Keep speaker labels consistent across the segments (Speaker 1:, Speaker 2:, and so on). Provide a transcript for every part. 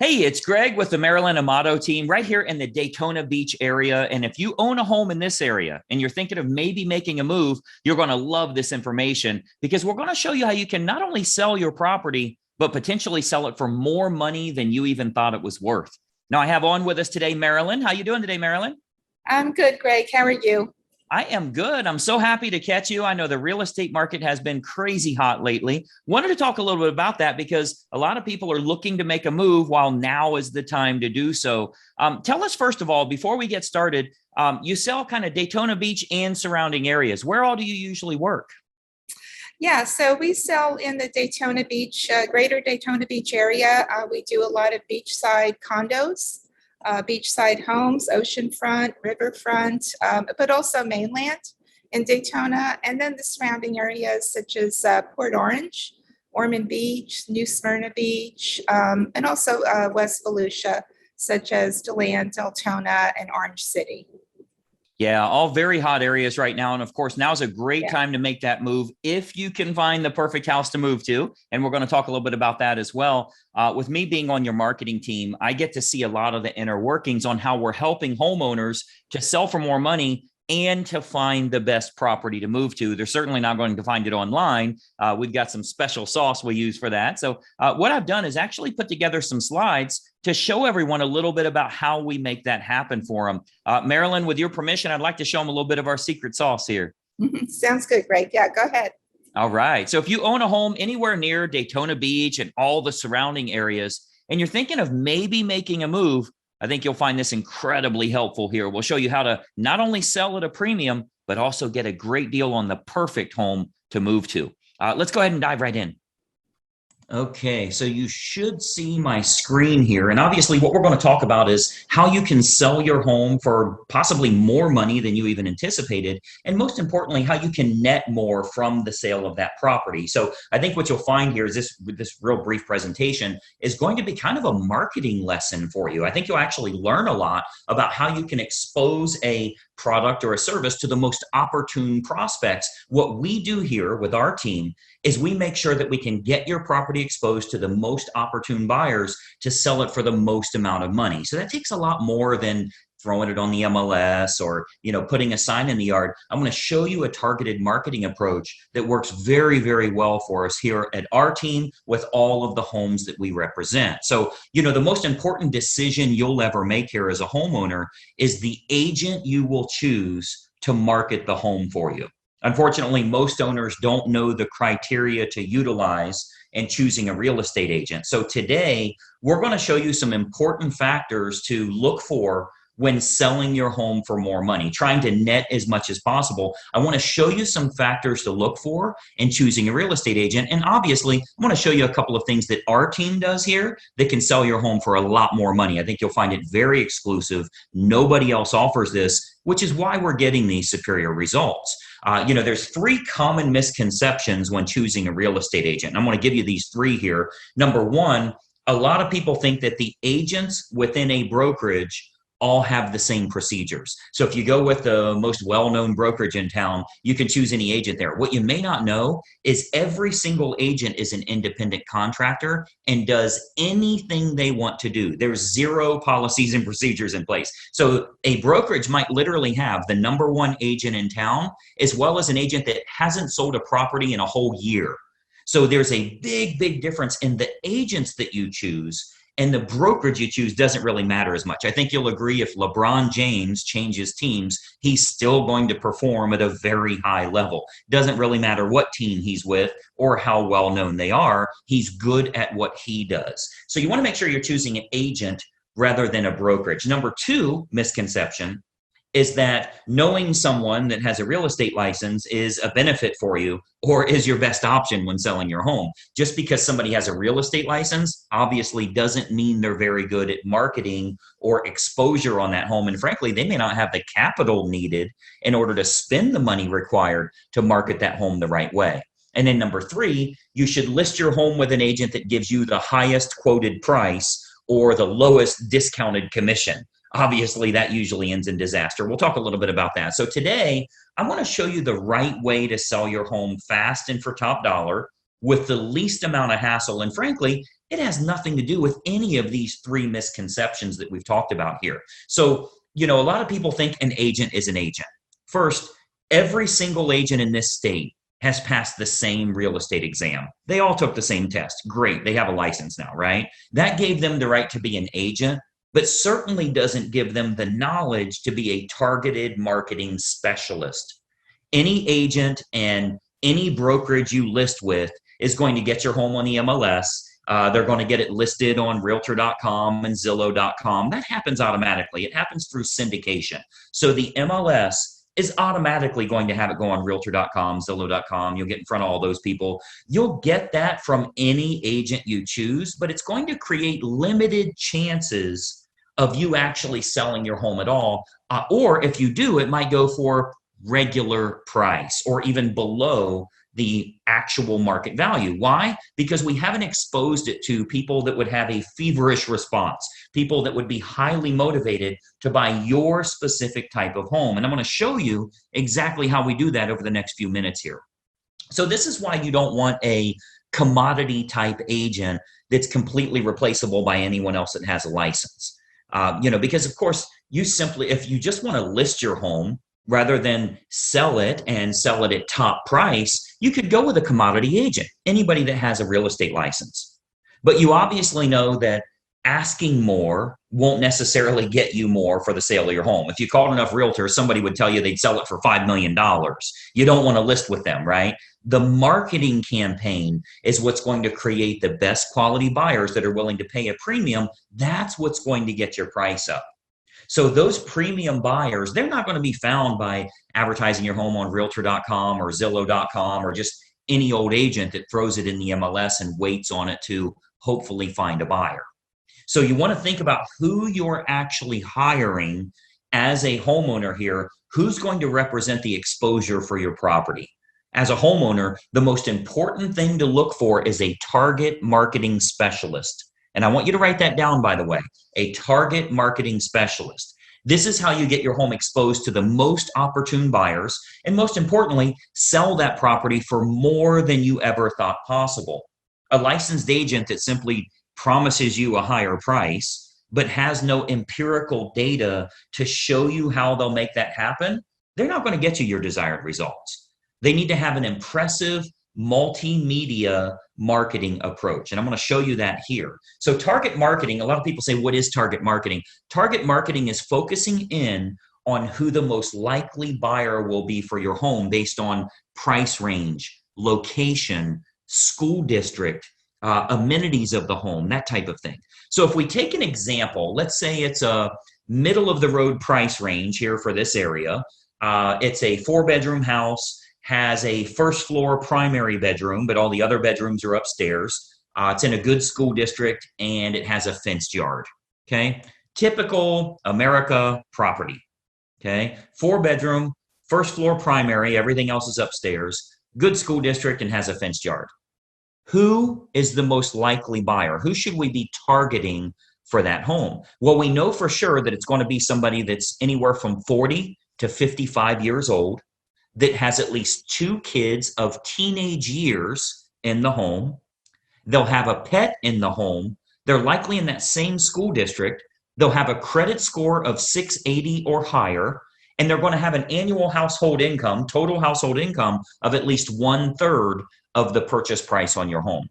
Speaker 1: Hey, it's Greg with the MarilynAmato team right here in the Daytona Beach area. And if you own a home in this area and you're thinking of maybe making a move, you're going to love this information because we're going to show you how you can not only sell your property, but potentially sell it for more money than you even thought it was worth. Now, I have on with us today, Marilyn. How you doing today, Marilyn?
Speaker 2: I'm good, Greg. How are you?
Speaker 1: I am good. I'm so happy to catch you. I know the real estate market has been crazy hot lately. Wanted to talk a little bit about that because a lot of people are looking to make a move while now is the time to do so. Tell us, first of all, before we get started, you sell kind of Daytona Beach and surrounding areas. Where all do you usually work?
Speaker 2: Yeah, so we sell in the Daytona Beach, greater Daytona Beach area. We do a lot of beachside condos, beachside homes, oceanfront, riverfront, but also mainland in Daytona. And then the surrounding areas such as Port Orange, Ormond Beach, New Smyrna Beach, and also West Volusia, such as DeLand, Deltona, and Orange City.
Speaker 1: Yeah, all very hot areas right now. And of course, now's a great
Speaker 2: Yeah.
Speaker 1: time to make that move if you can find the perfect house to move to. And we're going to talk a little bit about that as well. With me being on your marketing team, I get to see a lot of the inner workings on how we're helping homeowners to sell for more money and to find the best property to move to. They're certainly not going to find it online. We've got some special sauce we use for that. So what I've done is actually put together some slides to show everyone a little bit about how we make that happen for them. Marilyn, with your permission, I'd like to show them a little bit of our secret sauce here.
Speaker 2: Sounds good, Greg. Yeah, go ahead.
Speaker 1: All right. So if you own a home anywhere near Daytona Beach and all the surrounding areas, and you're thinking of maybe making a move, I think you'll find this incredibly helpful here. We'll show you how to not only sell at a premium, but also get a great deal on the perfect home to move to. Let's go ahead and dive right in. Okay, so you should see my screen here. And obviously what we're going to talk about is how you can sell your home for possibly more money than you even anticipated. And most importantly, how you can net more from the sale of that property. So I think what you'll find here is this real brief presentation is going to be kind of a marketing lesson for you. I think you'll actually learn a lot about how you can expose a product or a service to the most opportune prospects. What we do here with our team is we make sure that we can get your property exposed to the most opportune buyers to sell it for the most amount of money. So that takes a lot more than throwing it on the MLS or, putting a sign in the yard. I'm going to show you a targeted marketing approach that works very, very well for us here at our team with all of the homes that we represent. So, the most important decision you'll ever make here as a homeowner is the agent you will choose to market the home for you. Unfortunately, most owners don't know the criteria to utilize in choosing a real estate agent. So today, we're going to show you some important factors to look for when selling your home for more money, trying to net as much as possible. I want to show you some factors to look for in choosing a real estate agent. And obviously, I want to show you a couple of things that our team does here that can sell your home for a lot more money. I think you'll find it very exclusive. Nobody else offers this, which is why we're getting these superior results. There's three common misconceptions when choosing a real estate agent. I'm going to give you these three here. Number one, a lot of people think that the agents within a brokerage all have the same procedures. So if you go with the most well-known brokerage in town, you can choose any agent there. What you may not know is every single agent is an independent contractor and does anything they want to do. There's zero policies and procedures in place. So a brokerage might literally have the number one agent in town, as well as an agent that hasn't sold a property in a whole year. So there's a big, big difference in the agents that you choose. And the brokerage you choose doesn't really matter as much. I think you'll agree if LeBron James changes teams, he's still going to perform at a very high level. Doesn't really matter what team he's with or how well known they are. He's good at what he does. So you want to make sure you're choosing an agent rather than a brokerage. Number two misconception is that knowing someone that has a real estate license is a benefit for you or is your best option when selling your home. Just because somebody has a real estate license obviously doesn't mean they're very good at marketing or exposure on that home. And frankly, they may not have the capital needed in order to spend the money required to market that home the right way. And then number three, you should list your home with an agent that gives you the highest quoted price or the lowest discounted commission. Obviously, that usually ends in disaster. We'll talk a little bit about that. So today, I want to show you the right way to sell your home fast and for top dollar with the least amount of hassle. And frankly, It has nothing to do with any of these three misconceptions that we've talked about here. So, a lot of people think an agent is an agent. First, every single agent in this state has passed the same real estate exam. They all took the same test. Great. They have a license now, right? That gave them the right to be an agent, but certainly doesn't give them the knowledge to be a targeted marketing specialist. Any agent and any brokerage you list with is going to get your home on the MLS. They're going to get it listed on realtor.com and zillow.com. That happens automatically. It happens through syndication. So the MLS is automatically going to have it go on realtor.com, zillow.com. You'll get in front of all those people. You'll get that from any agent you choose, but it's going to create limited chances of you actually selling your home at all. Or if you do, it might go for regular price or even below the actual market value. Why? Because we haven't exposed it to people that would have a feverish response, people that would be highly motivated to buy your specific type of home. And I'm going to show you exactly how we do that over the next few minutes here. So this is why you don't want a commodity type agent that's completely replaceable by anyone else that has a license. Because of course, if you just want to list your home rather than sell it and sell it at top price, you could go with a commodity agent, anybody that has a real estate license. But you obviously know that asking more won't necessarily get you more for the sale of your home. If you called enough realtors, somebody would tell you they'd sell it for $5 million. You don't want to list with them, right? The marketing campaign is what's going to create the best quality buyers that are willing to pay a premium. That's what's going to get your price up. So those premium buyers, they're not going to be found by advertising your home on realtor.com or zillow.com or just any old agent that throws it in the MLS and waits on it to hopefully find a buyer. So you want to think about who you're actually hiring as a homeowner here, who's going to represent the exposure for your property. As a homeowner, the most important thing to look for is a target marketing specialist. And I want you to write that down, by the way, a target marketing specialist. This is how you get your home exposed to the most opportune buyers, and most importantly, sell that property for more than you ever thought possible. A licensed agent that simply promises you a higher price, but has no empirical data to show you how they'll make that happen, they're not going to get you your desired results. They need to have an impressive multimedia marketing approach. And I'm going to show you that here. So target marketing, a lot of people say, what is target marketing? Target marketing is focusing in on who the most likely buyer will be for your home based on price range, location, school district, amenities of the home, that type of thing. So if we take an example, let's say it's a middle of the road price range here for this area. It's a 4-bedroom house, has a first floor primary bedroom, but all the other bedrooms are upstairs. It's in a good school district and it has a fenced yard. Okay. Typical America property. Okay. 4-bedroom, first floor primary, everything else is upstairs, good school district and has a fenced yard. Who is the most likely buyer? Who should we be targeting for that home? Well, we know for sure that it's going to be somebody that's anywhere from 40 to 55 years old, that has at least 2 kids of teenage years in the home. They'll have a pet in the home. They're likely in that same school district. They'll have a credit score of 680 or higher, and they're going to have an annual household income, total household income of at least 1/3 of the purchase price on your home.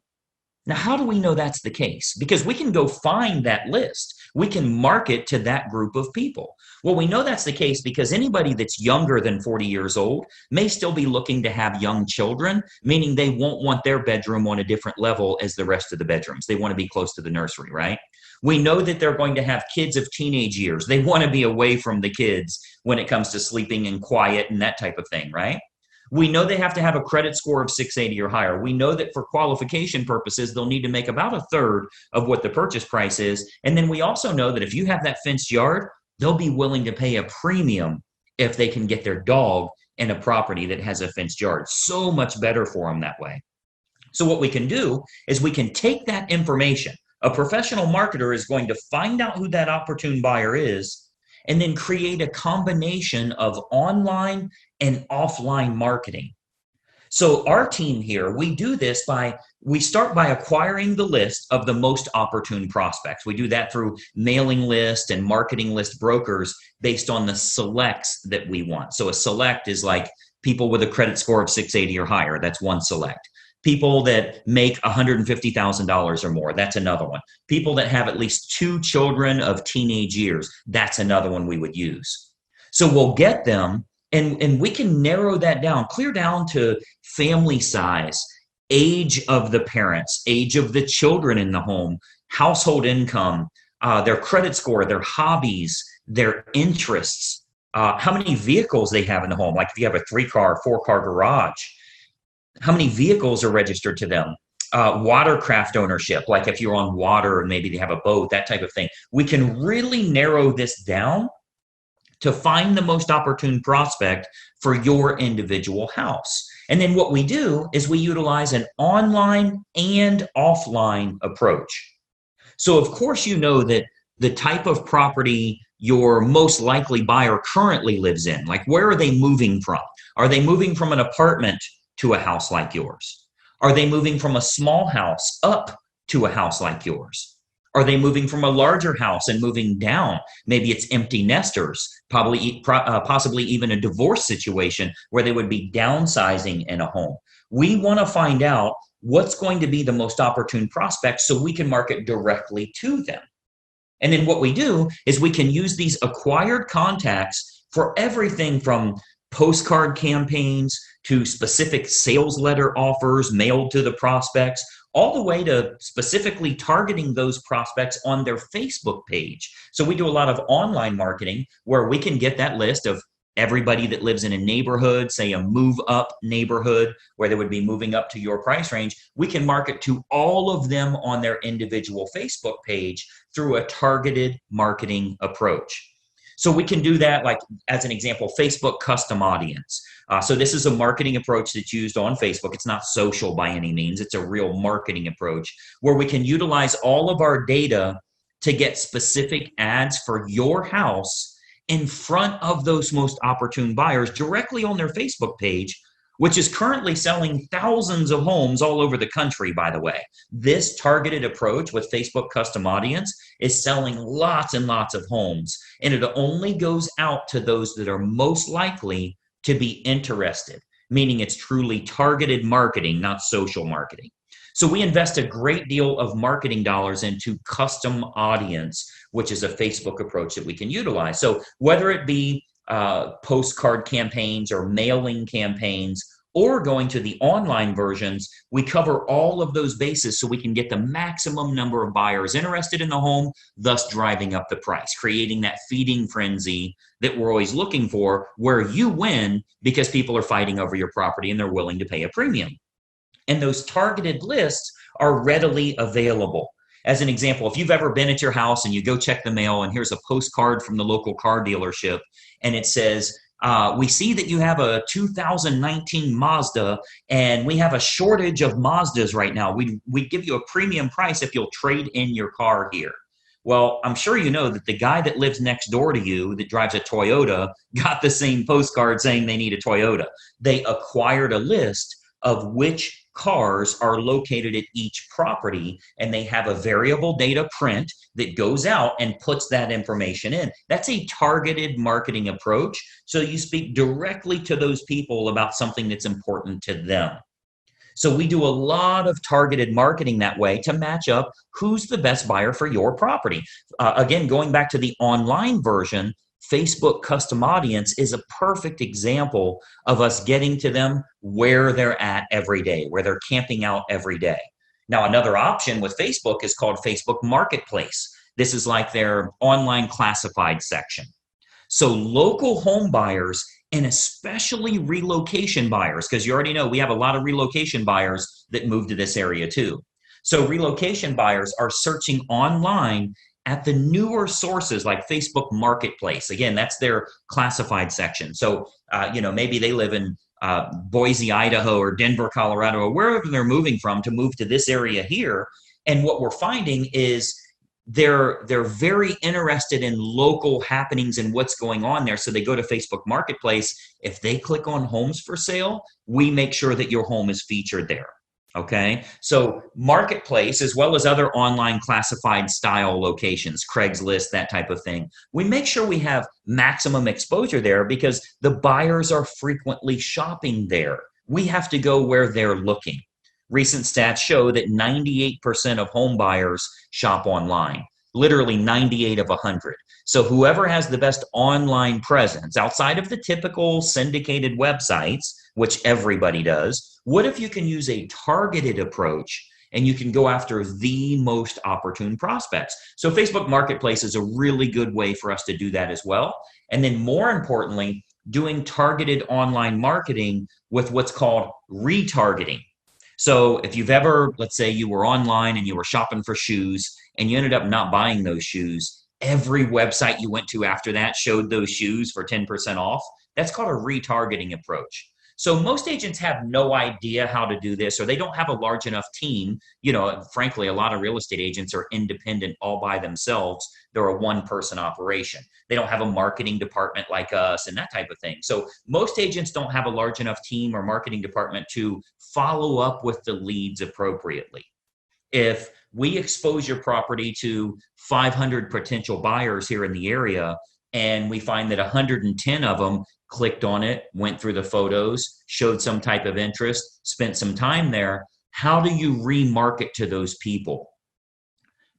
Speaker 1: Now, how do we know that's the case? Because we can go find that list. We can market to that group of people. Well, we know that's the case because anybody that's younger than 40 years old may still be looking to have young children, meaning they won't want their bedroom on a different level as the rest of the bedrooms. They want to be close to the nursery, right? We know that they're going to have kids of teenage years. They want to be away from the kids when it comes to sleeping and quiet and that type of thing, right? We know they have to have a credit score of 680 or higher. We know that for qualification purposes, they'll need to make about 1/3 of what the purchase price is. And then we also know that if you have that fenced yard, they'll be willing to pay a premium if they can get their dog in a property that has a fenced yard. So much better for them that way. So what we can do is we can take that information. A professional marketer is going to find out who that opportune buyer is and then create a combination of online and offline marketing. So our team here, we do this we start by acquiring the list of the most opportune prospects. We do that through mailing list and marketing list brokers based on the selects that we want. So a select is like people with a credit score of 680 or higher. That's one select. People that make $150,000 or more. That's another one. People that have at least 2 children of teenage years. That's another one we would use. So we'll get them, and we can narrow that down, clear down to family size, age of the parents, age of the children in the home, household income, their credit score, their hobbies, their interests, how many vehicles they have in the home. Like if you have a 3-car, 4-car garage, how many vehicles are registered to them? Watercraft ownership, like if you're on water and maybe they have a boat, that type of thing. We can really narrow this down to find the most opportune prospect for your individual house. And then what we do is we utilize an online and offline approach. So of course, you know that the type of property your most likely buyer currently lives in, like where are they moving from? Are they moving from an apartment to a house like yours? Are they moving from a small house up to a house like yours? Are they moving from a larger house and moving down? Maybe it's empty nesters, possibly even a divorce situation where they would be downsizing in a home. We want to find out what's going to be the most opportune prospect so we can market directly to them. And then what we do is we can use these acquired contacts for everything from postcard campaigns to specific sales letter offers mailed to the prospects, all the way to specifically targeting those prospects on their Facebook page. So we do a lot of online marketing where we can get that list of everybody that lives in a neighborhood, say a move up neighborhood where they would be moving up to your price range. We can market to all of them on their individual Facebook page through a targeted marketing approach. So we can do that, like as an example, Facebook custom audience. So this is a marketing approach that's used on Facebook. It's not social by any means. It's a real marketing approach where we can utilize all of our data to get specific ads for your house in front of those most opportune buyers directly on their Facebook page, which is currently selling thousands of homes all over the country, by the way. This targeted approach with Facebook custom audience is selling lots and lots of homes, and it only goes out to those that are most likely to be interested, meaning it's truly targeted marketing, not social marketing. So we invest a great deal of marketing dollars into custom audience, which is a Facebook approach that we can utilize. So whether it be postcard campaigns or mailing campaigns or going to the online versions, we cover all of those bases so we can get the maximum number of buyers interested in the home, thus driving up the price, creating that feeding frenzy that we're always looking for, where you win because people are fighting over your property and they're willing to pay a premium. And those targeted lists are readily available. As an example, if you've ever been at your house and you go check the mail and here's a postcard from the local car dealership and it says, we see that you have a 2019 Mazda and we have a shortage of Mazdas right now. We'd give you a premium price if you'll trade in your car here. Well, I'm sure you know that the guy that lives next door to you that drives a Toyota got the same postcard saying they need a Toyota. They acquired a list of which cars are located at each property, and they have a variable data print that goes out and puts that information in. That's a targeted marketing approach. So you speak directly to those people about something that's important to them. So we do a lot of targeted marketing that way to match up who's the best buyer for your property. Again, going back to the online version, Facebook custom audience is a perfect example of us getting to them where they're at every day, where they're camping out every day. Now, another option with Facebook is called Facebook Marketplace. This is like their online classified section. So local home buyers and especially relocation buyers, because you already know we have a lot of relocation buyers that move to this area too. So relocation buyers are searching online at the newer sources like Facebook Marketplace. Again, that's their classified section. So, maybe they live in Boise, Idaho, or Denver, Colorado, or wherever they're moving from to move to this area here. And what we're finding is they're very interested in local happenings and what's going on there. So they go to Facebook Marketplace. If they click on homes for sale, we make sure that your home is featured there. Okay, so Marketplace, as well as other online classified style locations, Craigslist, that type of thing, we make sure we have maximum exposure there because the buyers are frequently shopping there. We have to go where they're looking. Recent stats show that 98% of home buyers shop online, literally 98 of 100. So whoever has the best online presence outside of the typical syndicated websites, which everybody does, what if you can use a targeted approach and you can go after the most opportune prospects? So Facebook Marketplace is a really good way for us to do that as well. And then more importantly, doing targeted online marketing with what's called retargeting. So if you've ever, let's say you were online and you were shopping for shoes and you ended up not buying those shoes, every website you went to after that showed those shoes for 10% off. That's called a retargeting approach. So most agents have no idea how to do this, or they don't have a large enough team. You know, frankly, a lot of real estate agents are independent all by themselves. They're a one-person operation. They don't have a marketing department like us and that type of thing. So most agents don't have a large enough team or marketing department to follow up with the leads appropriately. If we expose your property to 500 potential buyers here in the area, and we find that 110 of them clicked on it, went through the photos, showed some type of interest, spent some time there, how do you remarket to those people?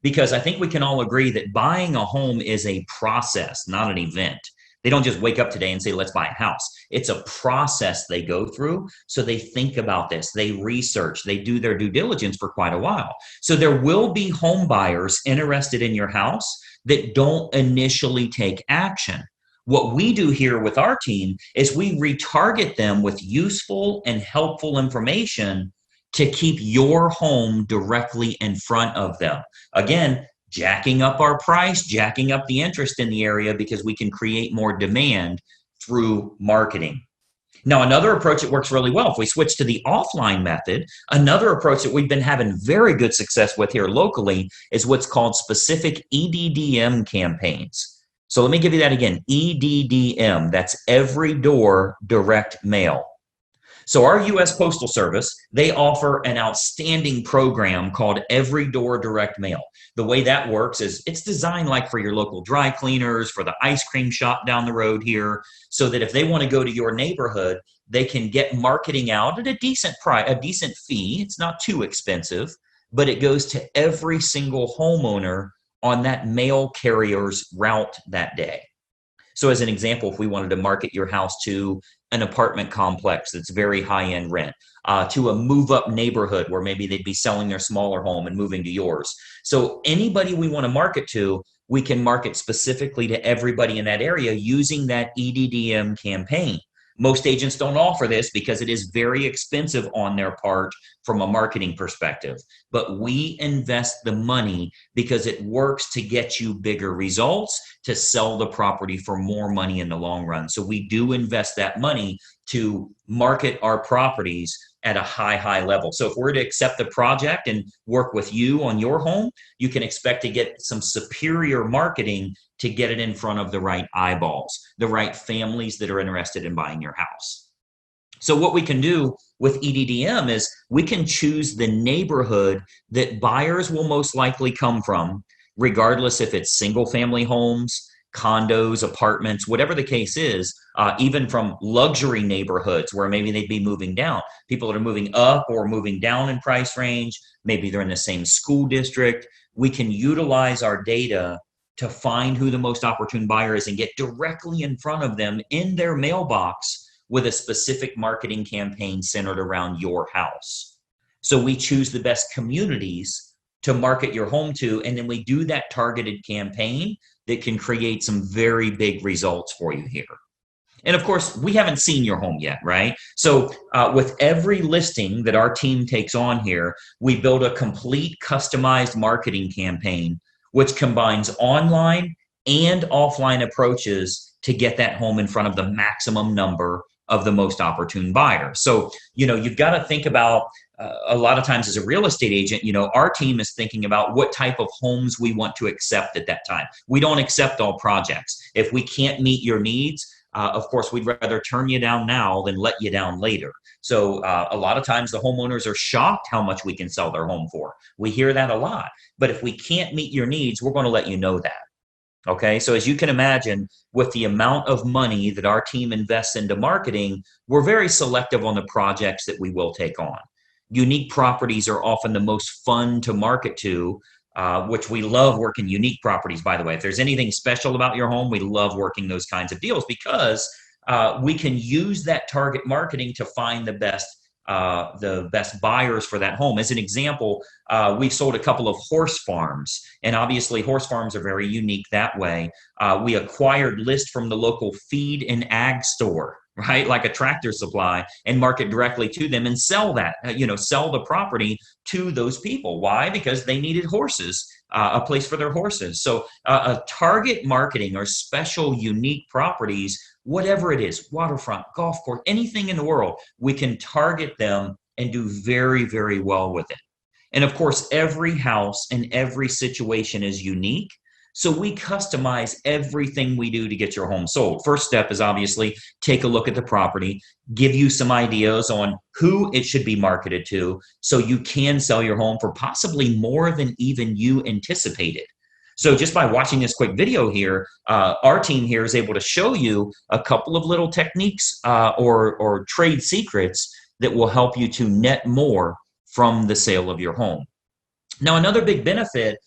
Speaker 1: Because I think we can all agree that buying a home is a process, not an event. They don't just wake up today and say, let's buy a house. It's a process they go through. So they think about this, they research, they do their due diligence for quite a while. So there will be home buyers interested in your house that don't initially take action. What we do here with our team is we retarget them with useful and helpful information to keep your home directly in front of them. Again, jacking up our price, jacking up the interest in the area because we can create more demand through marketing. Now, another approach that works really well, if we switch to the offline method, another approach that we've been having very good success with here locally is what's called specific EDDM campaigns. So let me give you that again, EDDM, that's every door direct mail. So our U.S. Postal Service, they offer an outstanding program called Every Door Direct Mail. The way that works is it's designed like for your local dry cleaners, for the ice cream shop down the road here, so that if they want to go to your neighborhood, they can get marketing out at a decent price, a decent fee. It's not too expensive, but it goes to every single homeowner on that mail carrier's route that day. So as an example, if we wanted to market your house to an apartment complex that's very high-end rent, to a move-up neighborhood where maybe they'd be selling their smaller home and moving to yours. So anybody we want to market to, we can market specifically to everybody in that area using that EDDM campaign. Most agents don't offer this because it is very expensive on their part from a marketing perspective. But we invest the money because it works to get you bigger results, to sell the property for more money in the long run. So we do invest that money to market our properties at a high level. So if we're to accept the project and work with you on your home, you can expect to get some superior marketing to get it in front of the right eyeballs, the right families that are interested in buying your house. So what we can do with EDDM is we can choose the neighborhood that buyers will most likely come from, regardless if it's single family homes, condos, apartments, whatever the case is, even from luxury neighborhoods where maybe they'd be moving down. People that are moving up or moving down in price range, maybe they're in the same school district. We can utilize our data to find who the most opportune buyer is and get directly in front of them in their mailbox with a specific marketing campaign centered around your house. So we choose the best communities to market your home to, and then we do that targeted campaign that can create some very big results for you here. And of course, we haven't seen your home yet, right? So with every listing that our team takes on here, we build a complete customized marketing campaign, which combines online and offline approaches to get that home in front of the maximum number of the most opportune buyer. So, you've got to think about a lot of times as a real estate agent, our team is thinking about what type of homes we want to accept at that time. We don't accept all projects. If we can't meet your needs, of course, we'd rather turn you down now than let you down later. So a lot of times the homeowners are shocked how much we can sell their home for. We hear that a lot. But if we can't meet your needs, we're going to let you know that. Okay, so as you can imagine, with the amount of money that our team invests into marketing, we're very selective on the projects that we will take on. Unique properties are often the most fun to market to, which we love working unique properties, by the way. If there's anything special about your home, we love working those kinds of deals because we can use that target marketing to find the best buyers for that home. As an example, we've sold a couple of horse farms, and obviously horse farms are very unique that way. We acquired lists from the local feed and ag store, right? Like a Tractor Supply, and market directly to them and sell that, sell the property to those people. Why? Because they needed horses, a place for their horses. So a target marketing or special unique properties, whatever it is, waterfront, golf course, anything in the world, we can target them and do very, very well with it. And of course, every house and every situation is unique. So we customize everything we do to get your home sold. First step is obviously take a look at the property, give you some ideas on who it should be marketed to so you can sell your home for possibly more than even you anticipated. So just by watching this quick video here, our team here is able to show you a couple of little techniques or trade secrets that will help you to net more from the sale of your home. Now, another big benefit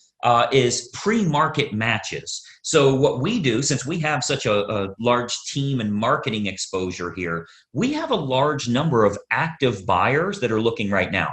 Speaker 1: is pre-market matches. So what we do, since we have such a large team and marketing exposure here, we have a large number of active buyers that are looking right now.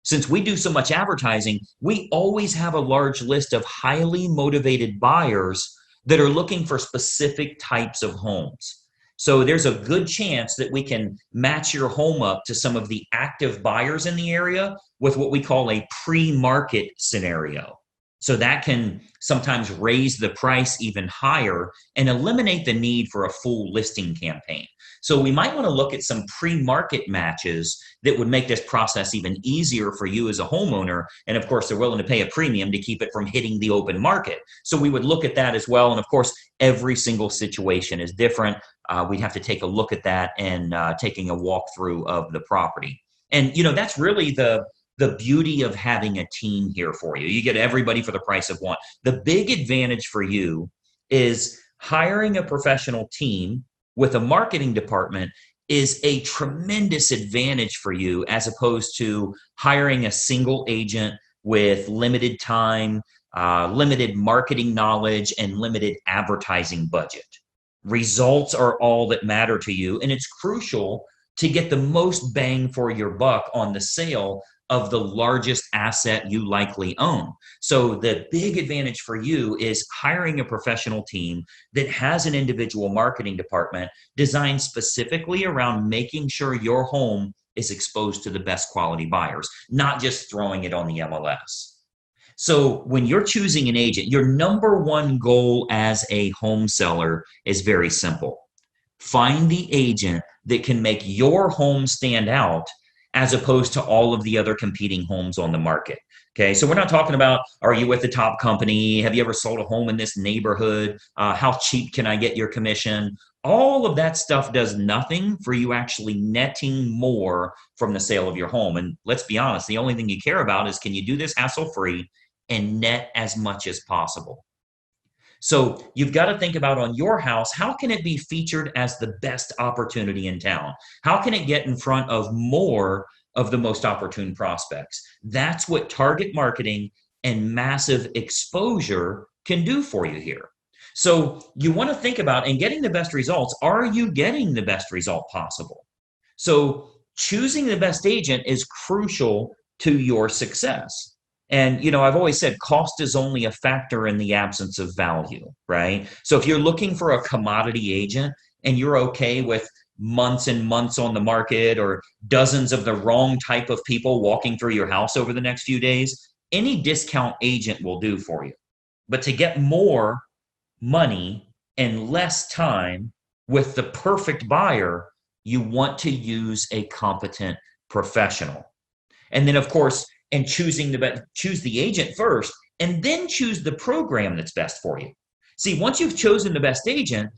Speaker 1: Since we do so much advertising, we always have a large list of highly motivated buyers that are looking for specific types of homes. So there's a good chance that we can match your home up to some of the active buyers in the area with what we call a pre-market scenario. So that can sometimes raise the price even higher and eliminate the need for a full listing campaign. So we might want to look at some pre-market matches that would make this process even easier for you as a homeowner. And of course, they're willing to pay a premium to keep it from hitting the open market. So we would look at that as well. And of course, every single situation is different. We'd have to take a look at that and taking a walkthrough of the property. And, that's really the beauty of having a team here for you. You get everybody for the price of one. The big advantage for you is hiring a professional team with a marketing department is a tremendous advantage for you as opposed to hiring a single agent with limited time, limited marketing knowledge, and limited advertising budget. Results are all that matter to you, and it's crucial to get the most bang for your buck on the sale of the largest asset you likely own. So the big advantage for you is hiring a professional team that has an individual marketing department designed specifically around making sure your home is exposed to the best quality buyers, not just throwing it on the MLS. So when you're choosing an agent, your number one goal as a home seller is very simple. Find the agent that can make your home stand out as opposed to all of the other competing homes on the market. Okay, so we're not talking about, are you with the top company? Have you ever sold a home in this neighborhood? How cheap can I get your commission? All of that stuff does nothing for you actually netting more from the sale of your home. And let's be honest, the only thing you care about is, can you do this hassle-free and net as much as possible? So you've got to think about, on your house, how can it be featured as the best opportunity in town? How can it get in front of more of the most opportune prospects? That's what target marketing and massive exposure can do for you here. So you want to think about, in getting the best results, are you getting the best result possible? So choosing the best agent is crucial to your success. And, I've always said cost is only a factor in the absence of value, right? So if you're looking for a commodity agent and you're okay with months and months on the market or dozens of the wrong type of people walking through your house over the next few days, any discount agent will do for you. But to get more money and less time with the perfect buyer, you want to use a competent professional. And then, of course, and choose the agent first, and then choose the program that's best for you. See, once you've chosen the best agent,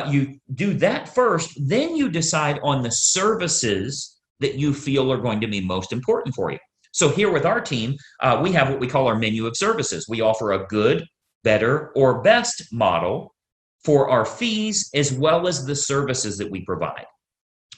Speaker 1: you do that first, then you decide on the services that you feel are going to be most important for you. So here with our team, we have what we call our menu of services. We offer a good, better, or best model for our fees as well as the services that we provide.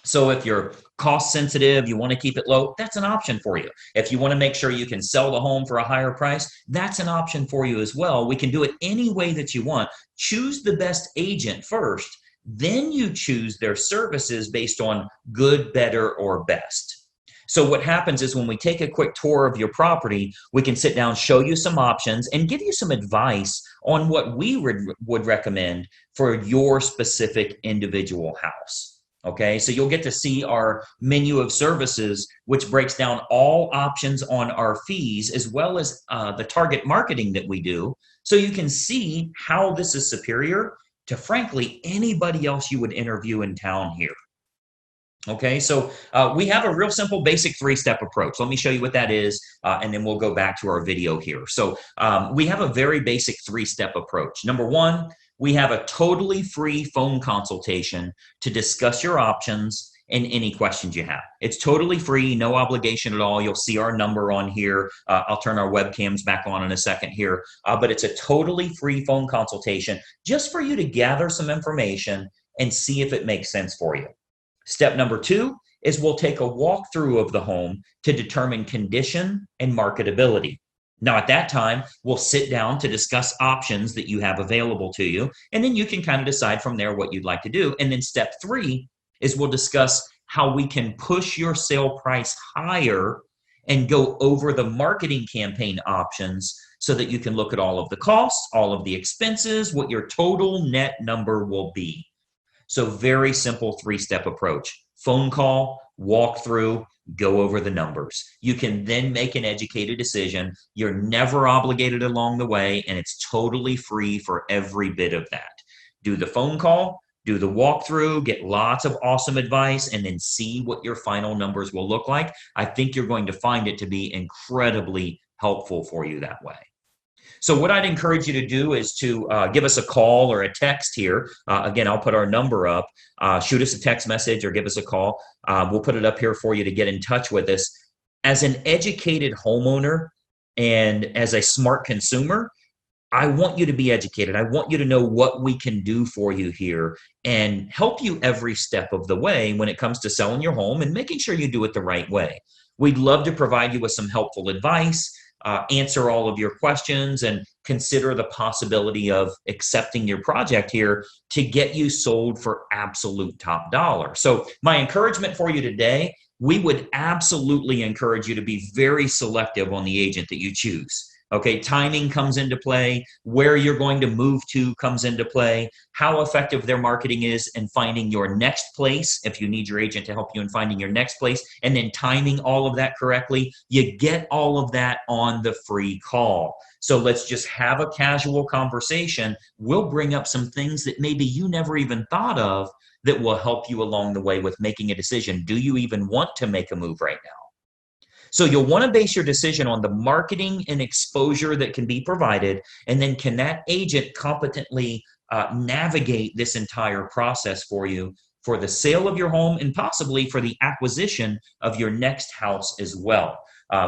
Speaker 1: So if you're cost sensitive, you want to keep it low, that's an option for you. If you want to make sure you can sell the home for a higher price, that's an option for you as well. We can do it any way that you want. Choose the best agent first, then you choose their services based on good, better, or best. So what happens is when we take a quick tour of your property, we can sit down, show you some options, and give you some advice on what we would recommend for your specific individual house. Okay, so you'll get to see our menu of services, which breaks down all options on our fees, as well as the target marketing that we do. So you can see how this is superior to, frankly, anybody else you would interview in town here. Okay, so we have a real simple basic three-step approach. Let me show you what that is, and then we'll go back to our video here. So we have a very basic three-step approach. Number one, we have a totally free phone consultation to discuss your options and any questions you have. It's totally free, no obligation at all. You'll see our number on here. I'll turn our webcams back on in a second here, but it's a totally free phone consultation just for you to gather some information and see if it makes sense for you. Step number two is we'll take a walkthrough of the home to determine condition and marketability. Now, at that time, we'll sit down to discuss options that you have available to you, and then you can kind of decide from there what you'd like to do. And then step three is we'll discuss how we can push your sale price higher and go over the marketing campaign options so that you can look at all of the costs, all of the expenses, what your total net number will be. So very simple three-step approach. Phone call, walk through, go over the numbers. You can then make an educated decision. You're never obligated along the way, and it's totally free for every bit of that. Do the phone call, do the walkthrough, get lots of awesome advice, and then see what your final numbers will look like. I think you're going to find it to be incredibly helpful for you that way. So what I'd encourage you to do is to give us a call or a text here. Again, I'll put our number up. Shoot us a text message or give us a call. We'll put it up here for you to get in touch with us. As an educated homeowner and as a smart consumer, I want you to be educated. I want you to know what we can do for you here and help you every step of the way when it comes to selling your home and making sure you do it the right way. We'd love to provide you with some helpful advice, answer all of your questions, and consider the possibility of accepting your project here to get you sold for absolute top dollar. So my encouragement for you today, we would absolutely encourage you to be very selective on the agent that you choose. Okay, timing comes into play, where you're going to move to comes into play, how effective their marketing is in finding your next place, if you need your agent to help you in finding your next place, and then timing all of that correctly. You get all of that on the free call. So let's just have a casual conversation. We'll bring up some things that maybe you never even thought of that will help you along the way with making a decision. Do you even want to make a move right now? So you'll want to base your decision on the marketing and exposure that can be provided, and then can that agent competently navigate this entire process for you for the sale of your home and possibly for the acquisition of your next house as well.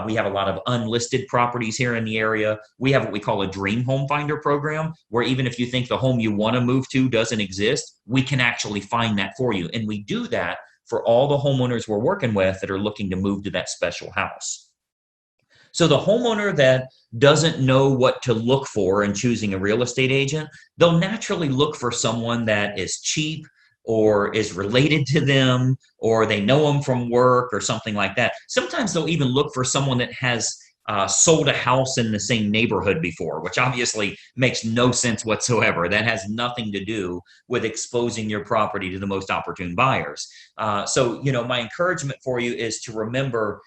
Speaker 1: We have a lot of unlisted properties here in the area. We have what we call a dream home finder program, where even if you think the home you want to move to doesn't exist, we can actually find that for you. And we do that for all the homeowners we're working with that are looking to move to that special house. So the homeowner that doesn't know what to look for in choosing a real estate agent, they'll naturally look for someone that is cheap or is related to them, or they know them from work or something like that. Sometimes they'll even look for someone that has sold a house in the same neighborhood before, which obviously makes no sense whatsoever. That has nothing to do with exposing your property to the most opportune buyers. So, my encouragement for you is to remember,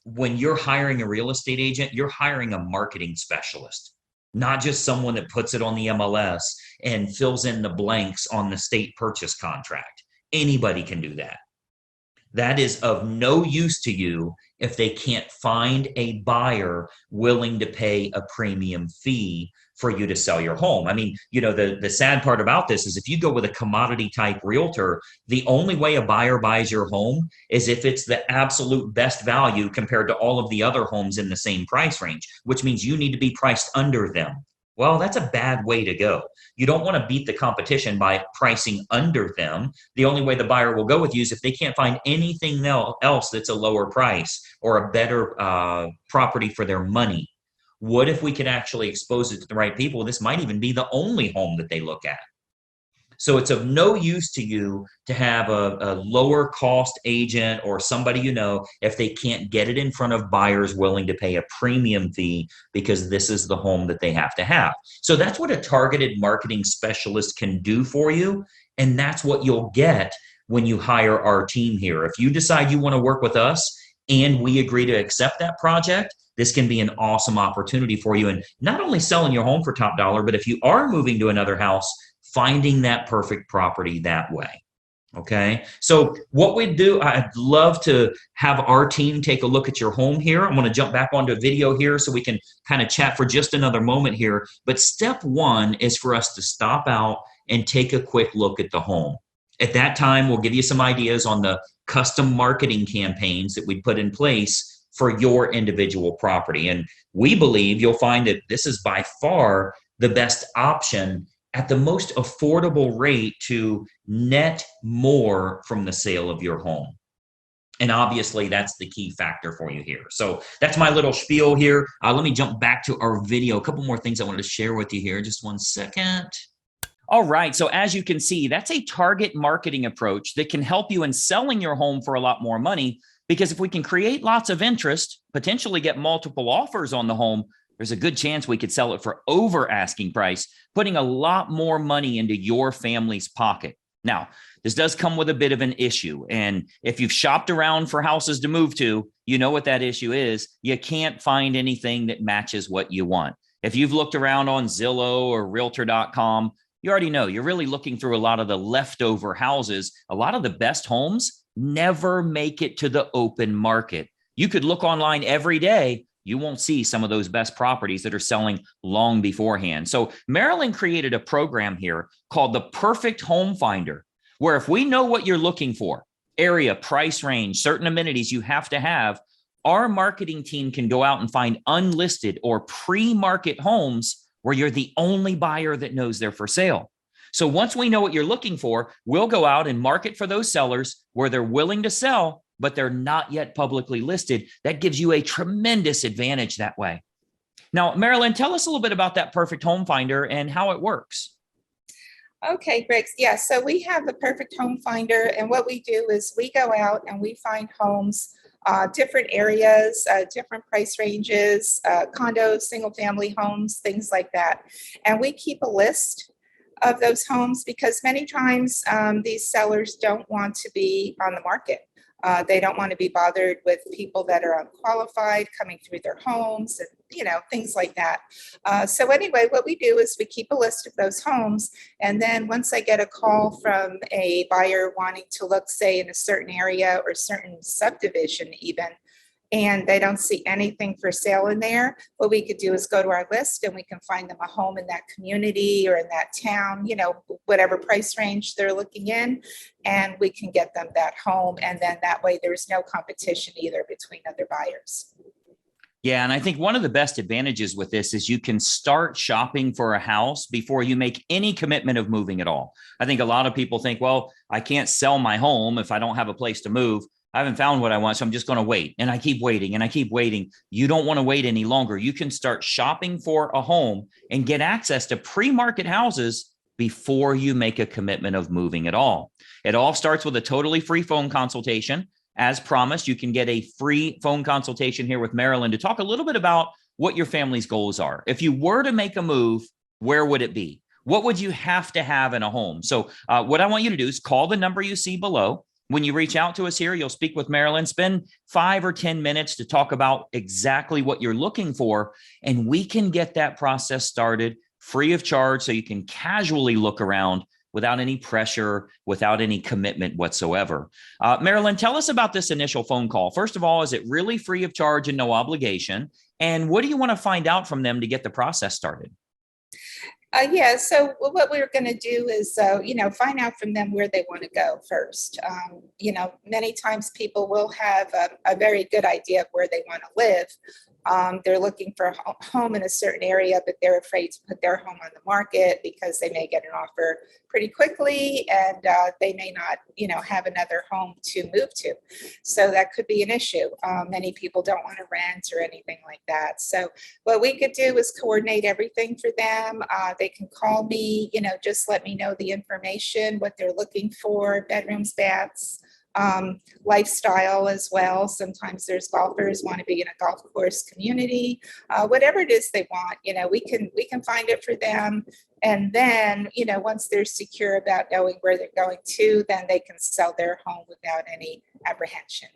Speaker 1: when you're hiring a real estate agent, you're hiring a marketing specialist, not just someone that puts it on the MLS and fills in the blanks on the state purchase contract. Anybody can do that. That is of no use to you if they can't find a buyer willing to pay a premium fee for you to sell your home. I mean, the sad part about this is if you go with a commodity type realtor, the only way a buyer buys your home is if it's the absolute best value compared to all of the other homes in the same price range, which means you need to be priced under them. Well, that's a bad way to go. You don't want to beat the competition by pricing under them. The only way the buyer will go with you is if they can't find anything else that's a lower price or a better property for their money. What if we could actually expose it to the right people? This might even be the only home that they look at. So it's of no use to you to have a lower cost agent or somebody if they can't get it in front of buyers willing to pay a premium fee because this is the home that they have to have. So that's what a targeted marketing specialist can do for you. And that's what you'll get when you hire our team here. If you decide you want to work with us and we agree to accept that project, this can be an awesome opportunity for you. And not only selling your home for top dollar, but if you are moving to another house, finding that perfect property that way. Okay. So what we do, I'd love to have our team take a look at your home here. I'm going to jump back onto a video here so we can kind of chat for just another moment here. But step one is for us to stop out and take a quick look at the home. At that time, we'll give you some ideas on the custom marketing campaigns that we put in place for your individual property. And we believe you'll find that this is by far the best option at the most affordable rate to net more from the sale of your home. And obviously, that's the key factor for you here. So that's my little spiel here. Let me jump back to our video. A couple more things I wanted to share with you here. Just one second. All right. So as you can see, that's a target marketing approach that can help you in selling your home for a lot more money. Because if we can create lots of interest, potentially get multiple offers on the home, there's a good chance we could sell it for over asking price, putting a lot more money into your family's pocket. Now, this does come with a bit of an issue. And if you've shopped around for houses to move to, you know what that issue is. You can't find anything that matches what you want. If you've looked around on Zillow or Realtor.com, you already know you're really looking through a lot of the leftover houses. A lot of the best homes never make it to the open market. You could look online every day. You won't see some of those best properties that are selling long beforehand. So Marilyn created a program here called the Perfect Home Finder, where if we know what you're looking for, area, price range, certain amenities you have to have, our marketing team can go out and find unlisted or pre-market homes where you're the only buyer that knows they're for sale. So once we know what you're looking for, we'll go out and market for those sellers where they're willing to sell, but they're not yet publicly listed. That gives you a tremendous advantage that way. Now, Marilyn, tell us a little bit about that Perfect Home Finder and how it works.
Speaker 2: Okay, Greg. Yeah, so we have the Perfect Home Finder, and what we do is we go out and we find homes, different areas, different price ranges, condos, single-family homes, things like that. And we keep a list of those homes because many times these sellers don't want to be on the market. They don't want to be bothered with people that are unqualified coming through their homes and, things like that. So anyway, what we do is we keep a list of those homes. And then once I get a call from a buyer wanting to look, say, in a certain area or certain subdivision even, and they don't see anything for sale in there, what we could do is go to our list and we can find them a home in that community or in that town, whatever price range they're looking in, and we can get them that home. And then that way there's no competition either between other buyers.
Speaker 1: Yeah, and I think one of the best advantages with this is you can start shopping for a house before you make any commitment of moving at all. I think a lot of people think, well, I can't sell my home if I don't have a place to move. I haven't found what I want, so I'm just going to wait. And I keep waiting and I keep waiting. You don't want to wait any longer. You can start shopping for a home and get access to pre-market houses before you make a commitment of moving at all. It all starts with a totally free phone consultation. As promised, you can get a free phone consultation here with Marilyn to talk a little bit about what your family's goals are. If you were to make a move, where would it be? What would you have to have in a home? So what I want you to do is call the number you see below. When you reach out to us here, you'll speak with Marilyn, spend 5 or 10 minutes to talk about exactly what you're looking for, and we can get that process started free of charge so you can casually look around without any pressure, without any commitment whatsoever. Marilyn, tell us about this initial phone call. First of all, is it really free of charge and no obligation? And what do you want to find out from them to get the process started?
Speaker 2: Yeah, so what we're going to do is, find out from them where they want to go first. Many times people will have a very good idea of where they want to live. They're looking for a home in a certain area, but they're afraid to put their home on the market because they may get an offer pretty quickly, and they may not, have another home to move to. So that could be an issue. Many people don't want to rent or anything like that. So what we could do is coordinate everything for them. They can call me, just let me know the information, what they're looking for, bedrooms, baths, lifestyle as well. Sometimes there's golfers want to be in a golf course community, whatever it is they want, we can find it for them. And then, once they're secure about knowing where they're going to, then they can sell their home without any apprehension.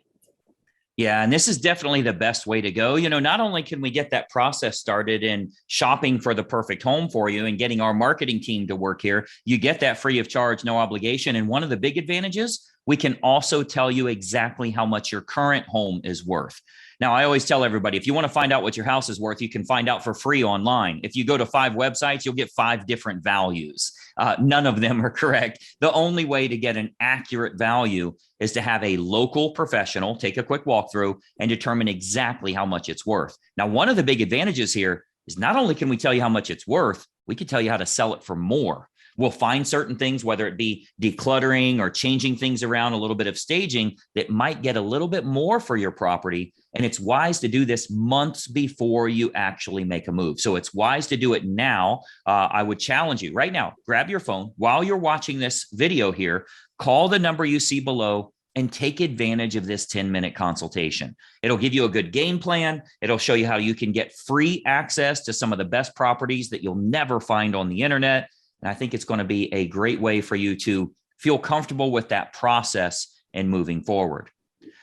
Speaker 1: Yeah, and this is definitely the best way to go. Not only can we get that process started in shopping for the perfect home for you and getting our marketing team to work here, you get that free of charge, no obligation. And one of the big advantages, we can also tell you exactly how much your current home is worth. Now, I always tell everybody, if you want to find out what your house is worth, you can find out for free online. If you go to 5 websites, you'll get 5 different values. None of them are correct. The only way to get an accurate value is to have a local professional take a quick walkthrough and determine exactly how much it's worth. Now, one of the big advantages here is not only can we tell you how much it's worth, we can tell you how to sell it for more. We'll find certain things, whether it be decluttering or changing things around, a little bit of staging that might get a little bit more for your property. And it's wise to do this months before you actually make a move. So it's wise to do it now. I would challenge you right now, grab your phone while you're watching this video here, call the number you see below and take advantage of this 10-minute consultation. It'll give you a good game plan. It'll show you how you can get free access to some of the best properties that you'll never find on the internet. And I think it's going to be a great way for you to feel comfortable with that process and moving forward.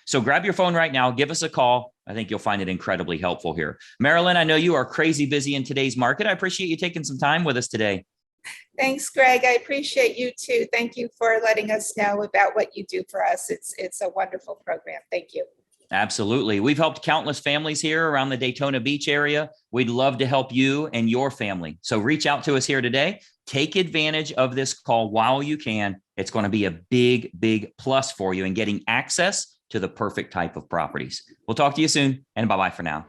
Speaker 1: So grab your phone right now, give us a call. I think you'll find it incredibly helpful here. Marilyn, I know you are crazy busy in today's market. I appreciate you taking some time with us today.
Speaker 2: Thanks, Greg. I appreciate you too. Thank you for letting us know about what you do for us. It's a wonderful program. Thank you.
Speaker 1: Absolutely. We've helped countless families here around the Daytona Beach area. We'd love to help you and your family. So reach out to us here today. Take advantage of this call while you can. It's going to be a big, big plus for you in getting access to the perfect type of properties. We'll talk to you soon, and bye-bye for now.